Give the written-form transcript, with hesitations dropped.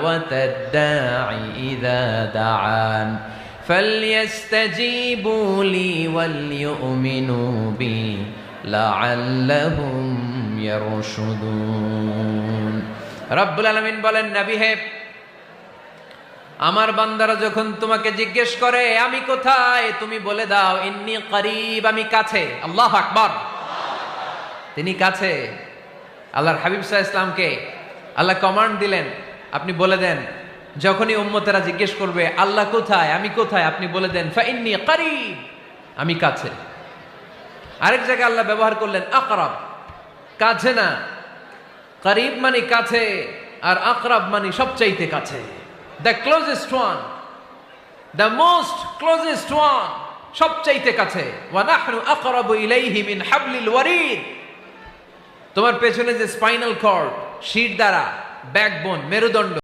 দাওয়াতাদ দাঈ ইযা দাআন ফালইস্তাজীবু লি ওয়াল ইউমিনু বি লাআল্লাহুম ইয়ারশুদুন। রব্বুল আলামিন বলেন, নবী হে, আমার বান্দারা যখন তোমাকে জিজ্ঞেস করে আমি কোথায়, তুমি বলে দাও ইন্নী করিব, আমি কাছে। আল্লাহু আকবার, তিনি কাছে। আল্লাহর হাবিব সাল্লাল্লাহু আলাইহি ওয়াসাল্লামকে আল্লাহ কমান্ড দিলেন, আপনি বলে দেন যখনই উম্মতেরা জিজ্ঞেস করবে আল্লাহ কোথায়, আমি কোথায়, আপনি বলে দেন ফাইন্নী করিব, আমি কাছে। আরেক জায়গায় আল্লাহ ব্যবহার করলেন আকরাব, কাছে না। করিব মানে কাছে, আর আকরাব মানে সবচাইতে কাছে। The closest one, the most closest one, সবচাইতে কাছে। ওয়া নাহনু আকরাবু ইলাইহি মিন হাবলিল ওয়ারিদ। তোমার পেছনে যে স্পাইনাল কর্ড, শিরদাঁড়া, ব্যাকবোন, মেরুদণ্ড,